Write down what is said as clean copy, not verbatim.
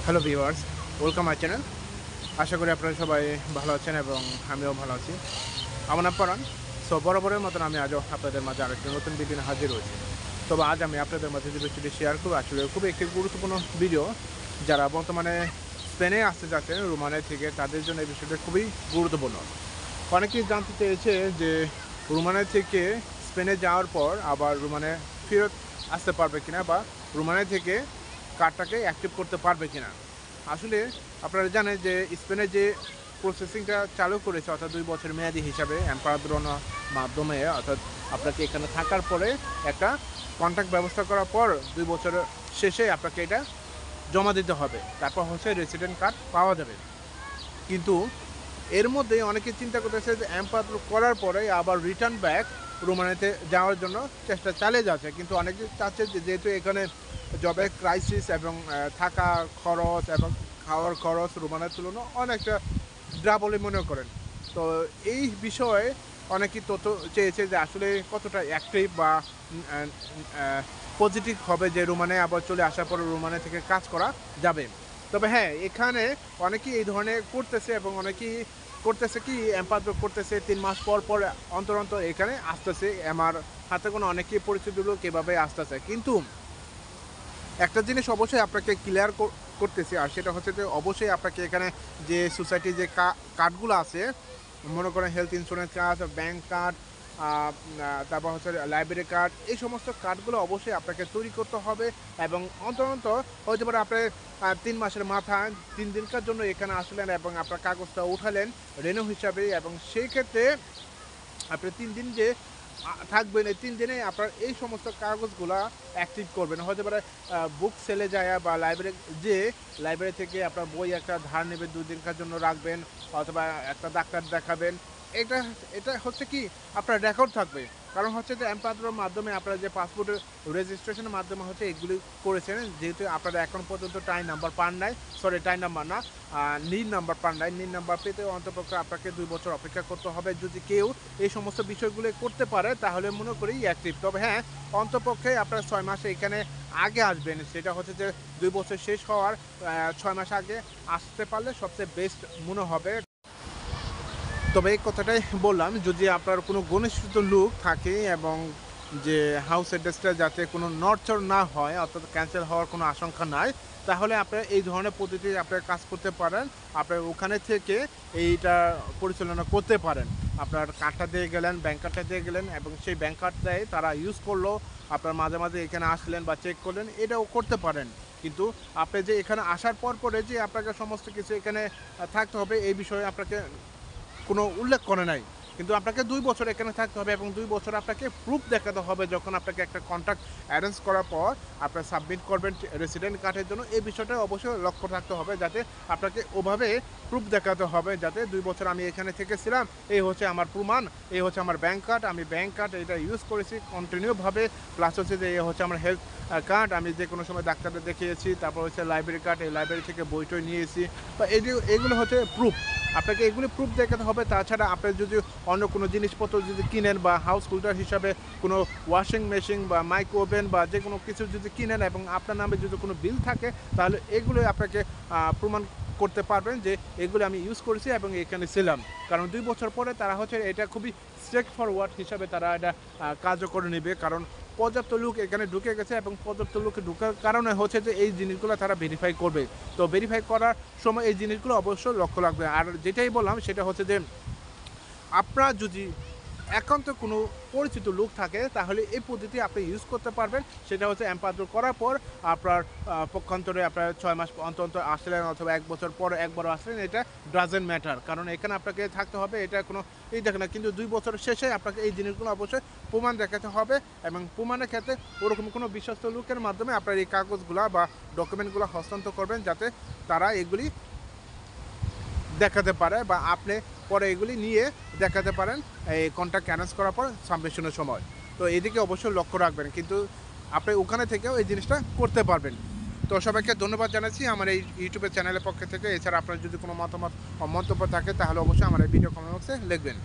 Hello viewers, welcome my channel. আশা করি আপনারা সবাই ভালো আছেন এবং আমিও ভালো আছি। আমার নাম পরাণ। সো বরাবরের মতন আমি আজও আপনাদের মাঝে আরেকটি নতুন ভিডিও নিয়ে হাজির হয়েছি। তবে আজ আমি আপনাদের মাঝে যে বিষয়টি শেয়ার করব আসলে খুবই একটি গুরুত্বপূর্ণ ভিডিও। যারা বর্তমানে স্পেনে আসতে যাচ্ছেন রোমানিয়া থেকে, তাদের জন্য এই বিষয়টা খুবই গুরুত্বপূর্ণ। অনেকেই জানতে চেয়েছে যে রোমানিয়া থেকে স্পেনে যাওয়ার পর আবার রোমানিয়া ফেরত আসতে পারবে কিনা, বা রোমানিয়া থেকে কার্ডটাকে অ্যাক্টিভ করতে পারবে কিনা। আসলে আপনারা জানেন যে স্পেনে যে প্রসেসিংটা চালু করেছে, অর্থাৎ 2 বছর মেয়াদি হিসাবে এমপাদ্রোনার মাধ্যমে, অর্থাৎ আপনাকে এখানে থাকার পরে একটা কন্ট্রাক্ট ব্যবস্থা করার পর 2 বছরের শেষে আপনাকে এটা জমা দিতে হবে, তারপর হচ্ছে রেসিডেন্ট কার্ড পাওয়া যাবে। কিন্তু এর মধ্যে অনেকে চিন্তা করতেছে যে এমপাদ্রো করার পরে আবার রিটার্ন ব্যাক রোমানিয়াতে যাওয়ার জন্য চেষ্টা চালিয়ে যাচ্ছে, কিন্তু অনেকে চাচ্ছে যে যেহেতু এখানে জবের ক্রাইসিস এবং থাকা খরচ এবং খাওয়ার খরচ রোমানিয়ার তুলনায় অনেকটা বলে মনে করেন। তো এই বিষয়ে অনেকেই তথ্য চেয়েছে যে আসলে কতটা অ্যাক্টিভ বা পজিটিভ হবে যে রোমানিয়া আবার চলে আসার পর রোমানিয়া থেকে কাজ করা যাবে। তবে হ্যাঁ, এখানে অনেকেই এই ধরনের করতেছে এবং অনেকেই করতেছে কি এমপাদ্রো করতেছে 3 মাস পর পর অন্তর অন্তর এখানে আসতেছে। আমার হাতে কোনো অনেকেই পরিচিত লোক এভাবে আসতেছে। কিন্তু একটা জিনিস অবশ্যই আপনাকে ক্লিয়ার করতেছি, আর সেটা হচ্ছে যে অবশ্যই আপনাকে এখানে যে সোসাইটির যে কার্ডগুলো আছে, মনে করেন health insurance card, bank card, তারপর হচ্ছে লাইব্রেরি কার্ড, এই সমস্ত কার্ডগুলো অবশ্যই আপনাকে তৈরি করতে হবে। এবং অন্তত হতে পারে আপনি 3 মাসের মাথায় 3 দিনকার জন্য এখানে আসলেন এবং আপনার কাগজটা উঠালেন রেনু হিসাবে, এবং সেই ক্ষেত্রে আপনি 3 দিন যে থাকবেন, এই 3 দিনে আপনার এই সমস্ত কাগজগুলা অ্যাক্টিভ করবেন। হতে পারে বুক সেলে যায় বা লাইব্রেরি থেকে আপনার বই একটা ধার নেবেন, 2 দিনকার জন্য রাখবেন, অথবা একটা ডাক্তার দেখাবেন। এটা এটা হচ্ছে কি আপনার রেকর্ড থাকবে। কারণ হচ্ছে যে এমপাদ্রোর মাধ্যমে আপনারা যে পাসপোর্টের রেজিস্ট্রেশনের মাধ্যমে হচ্ছে এগুলি করেছেন, যেহেতু আপনারা এখন পর্যন্ত টাইম নাম্বার পান নাই, সরি টাইম নাম্বার না, নীল নাম্বার পান নাই। নীল নাম্বার পেতে অন্তপক্ষে আপনাকে 2 বছর অপেক্ষা করতে হবে। যদি কেউ এই সমস্ত বিষয়গুলো করতে পারে তাহলে মনে করি অ্যাক্টিভ। তবে হ্যাঁ, অন্তপক্ষে আপনারা 6 মাসে এখানে আগে আসবেন, সেটা হচ্ছে যে 2 বছর শেষ হওয়ার 6 মাস আগে আসতে পারলে সবচেয়ে বেস্ট মনে হবে। তবে এই কথাটাই বললাম, যদি আপনার কোনো ঘনিষ্ঠ লোক থাকে এবং যে হাউস অ্যাড্রেসটা যাতে কোনো নড়চড় না হয়, অর্থাৎ ক্যান্সেল হওয়ার কোনো আশঙ্কা নাই, তাহলে আপনারা এই ধরনের পদ্ধতি আপনারা কাজ করতে পারেন। আপনার ওখানে থেকে এইটা পরিচালনা করতে পারেন। আপনার কার্ডটা দিয়ে গেলেন, ব্যাংক কার্ডটা দিয়ে গেলেন, এবং সেই ব্যাংক কার্ডটাই তারা ইউজ করলো, আপনার মাঝে মাঝে এখানে আসলেন বা চেক করলেন, এটাও করতে পারেন। কিন্তু আপনি যে এখানে আসার পর পরে যে আপনাকে সমস্ত কিছু এখানে থাকতে হবে, এই বিষয়ে আপনাকে কোনো উল্লেখ করে নাই। কিন্তু আপনাকে 2 বছর এখানে থাকতে হবে এবং 2 বছর আপনাকে প্রুফ দেখাতে হবে। যখন আপনাকে একটা কন্ট্রাক্ট অ্যারেঞ্জ করার পর আপনার সাবমিট করবেন রেসিডেন্ট কার্ডের জন্য, এই বিষয়টা অবশ্যই লক্ষ্য রাখতে হবে, যাতে আপনাকে ওভাবে প্রুফ দেখাতে হবে, যাতে 2 বছর আমি এখানে থেকেছিলাম, এই হচ্ছে আমার প্রমাণ, এই হচ্ছে আমার ব্যাংক কার্ড, আমি ব্যাংক কার্ড এটা ইউজ করেছি কন্টিনিউভাবে, প্লাস হচ্ছে যে এই হচ্ছে আমার হেলথ কার্ড, আমি যে কোনো সময় ডাক্তারদের দেখিয়েছি, তারপর হচ্ছে লাইব্রেরি কার্ড, এই লাইব্রেরি থেকে বই টই নিয়েছি, বা এগুলো হচ্ছে প্রুফ। আপনাকে এগুলি প্রুফ দেখাতে হবে। তাছাড়া আপনি যদি অন্য কোনো জিনিসপত্র যদি কিনেন, বা হাউস হোল্ডার হিসাবে কোনো ওয়াশিং মেশিন বা মাইক্রো ওভেন বা যে কোনো কিছু যদি কিনেন এবং আপনার নামে যদি কোনো বিল থাকে, তাহলে এগুলো আপনাকে প্রমাণ করতে পারবেন যে এগুলো আমি ইউজ করেছি এবং এখানে ছিলাম। কারণ 2 বছর পরে তারা হচ্ছে এটা খুবই স্ট্রেট ফরওয়ার্ড হিসাবে তারা এটা কাজও করে নেবে, কারণ পর্যাপ্ত লোক এখানে ঢুকে গেছে এবং পর্যাপ্ত লোক ঢুকার কারণে হচ্ছে যে এই জিনিসগুলো তারা ভেরিফাই করবে। তো ভেরিফাই করার সময় এই জিনিসগুলো অবশ্যই লক্ষ্য রাখবে। আর যেটাই বললাম সেটা হচ্ছে যে আপনার যদি একান্ত কোনো পরিচিত লোক থাকে, তাহলে এই পদ্ধতি আপনি ইউজ করতে পারবেন। সেটা হচ্ছে এমপাদ্রো করার পর আপনার পক্ষান্তরে আপনার 6 মাস অন্তর অন্তর আসলেন, অথবা 1 বছর পর একবারও আসলেন, এটা ডাজেন্ট ম্যাটার, কারণ এখানে আপনাকে থাকতে হবে, এটা কোনো দেখে না। কিন্তু 2 বছর শেষে আপনাকে এই জিনিসগুলো অবশ্যই প্রমাণ দেখাতে হবে, এবং প্রমাণের ক্ষেত্রে ওরকম কোনো বিশ্বস্ত লোকের মাধ্যমে আপনার এই কাগজগুলো বা ডকুমেন্টগুলো হস্তান্তর করবেন, যাতে তারা এগুলি দেখাতে পারে, বা আপনি পরে এগুলি নিয়ে দেখাতে পারেন এই কন্ট্রাক্ট অ্যারেঞ্জ করার পর সাবমিশনের সময়। তো এদিকে অবশ্যই লক্ষ্য রাখবেন, কিন্তু আপনি ওখানে থেকেও এই জিনিসটা করতে পারবেন। তো সবাইকে ধন্যবাদ জানাচ্ছি আমার এই ইউটিউবের চ্যানেলের পক্ষ থেকে। এছাড়া আপনার যদি কোনো মতামত ও মন্তব্য থাকে, তাহলে অবশ্যই আমার এই ভিডিও কমেন্ট বক্সে লিখবেন।